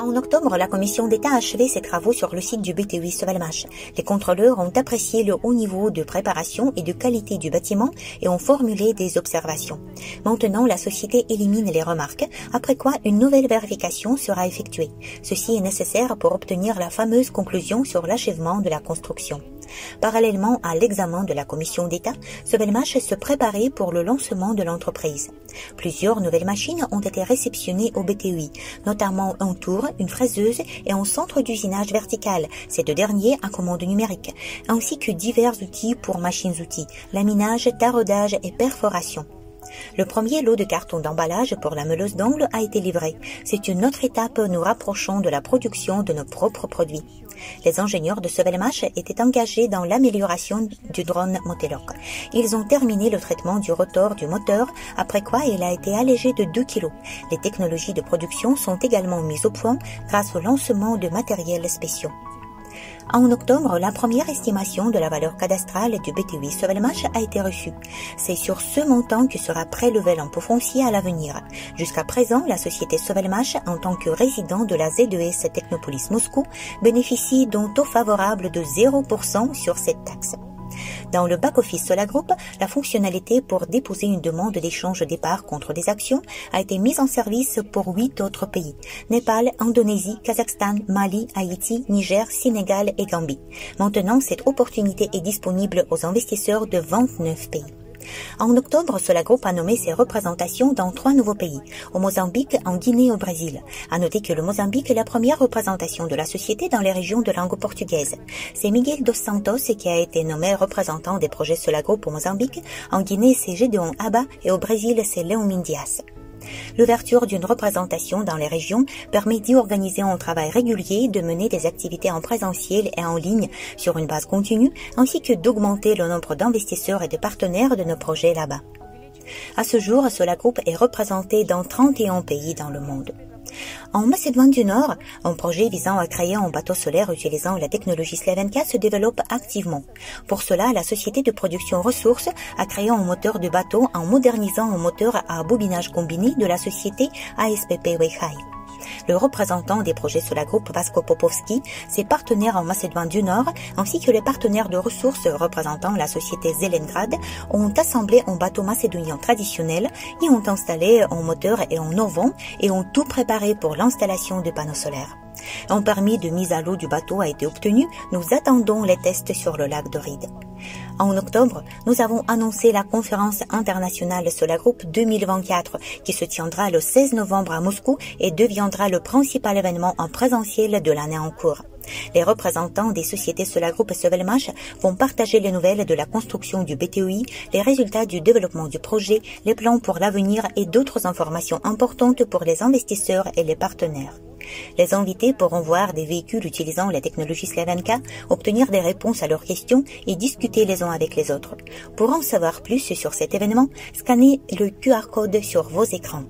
En octobre, la commission d'État a achevé ses travaux sur le site du BTUI Sovelmash. Les contrôleurs ont apprécié le haut niveau de préparation et de qualité du bâtiment et ont formulé des observations. Maintenant, la société élimine les remarques, après quoi une nouvelle vérification sera effectuée. Ceci est nécessaire pour obtenir la fameuse conclusion sur l'achèvement de la construction. Parallèlement à l'examen de la commission d'État, Sovelmash se préparait pour le lancement de l'entreprise. Plusieurs nouvelles machines ont été réceptionnées au BTUI, notamment un tour, une fraiseuse et un centre d'usinage vertical, ces deux derniers à commande numérique, ainsi que divers outils pour machines-outils, laminage, taraudage et perforation. Le premier lot de cartons d'emballage pour la meuleuse d'ongles a été livré. C'est une autre étape nous rapprochant de la production de nos propres produits. Les ingénieurs de Sovelmash étaient engagés dans l'amélioration du drone Motelok. Ils ont terminé le traitement du rotor du moteur, après quoi il a été allégé de 2 kg. Les technologies de production sont également mises au point grâce au lancement de matériels spéciaux. En octobre, la première estimation de la valeur cadastrale du BTUI Sovelmash a été reçue. C'est sur ce montant que sera prélevé l'impôt foncier à l'avenir. Jusqu'à présent, la société Sovelmash, en tant que résident de la Z2S Technopolis Moscou, bénéficie d'un taux favorable de 0% sur cette taxe. Dans le back-office Solagroup, la fonctionnalité pour déposer une demande d'échange des parts contre des actions a été mise en service pour 8 autres pays: Népal, Indonésie, Kazakhstan, Mali, Haïti, Niger, Sénégal et Gambie. Maintenant, cette opportunité est disponible aux investisseurs de 29 pays. En octobre, Solagroup a nommé ses représentations dans 3 nouveaux pays, au Mozambique, en Guinée et au Brésil. À noter que le Mozambique est la première représentation de la société dans les régions de langue portugaise. C'est Miguel dos Santos qui a été nommé représentant des projets Solagroup au Mozambique. En Guinée, c'est Gédéon Abba et au Brésil, c'est Léon Mindias. L'ouverture d'une représentation dans les régions permet d'y organiser un travail régulier, de mener des activités en présentiel et en ligne sur une base continue, ainsi que d'augmenter le nombre d'investisseurs et de partenaires de nos projets là-bas. À ce jour, Solagroup est représenté dans 31 pays dans le monde. En Macédoine du Nord, un projet visant à créer un bateau solaire utilisant la technologie Slavenka se développe activement. Pour cela, la société de production Ressources a créé un moteur de bateau en modernisant un moteur à bobinage combiné de la société ASPP Weihai. Le représentant des projets Solagroup, Vasko Popovski, ses partenaires en Macédoine du Nord, ainsi que les partenaires de ressources représentant la société Zelengrad, ont assemblé un bateau macédonien traditionnel et ont installé un moteur et un auvent et ont tout préparé pour l'installation de panneaux solaires. Un permis de mise à l'eau du bateau a été obtenu. Nous attendons les tests sur le lac de Ride. En octobre, nous avons annoncé la conférence internationale Solagroup 2024 qui se tiendra le 16 novembre à Moscou et deviendra le principal événement en présentiel de l'année en cours. Les représentants des sociétés Solagroup et Sovelmash vont partager les nouvelles de la construction du BTUI, les résultats du développement du projet, les plans pour l'avenir et d'autres informations importantes pour les investisseurs et les partenaires. Les invités pourront voir des véhicules utilisant la technologie Slavenka, obtenir des réponses à leurs questions et discuter les uns avec les autres. Pour en savoir plus sur cet événement, scannez le QR code sur vos écrans.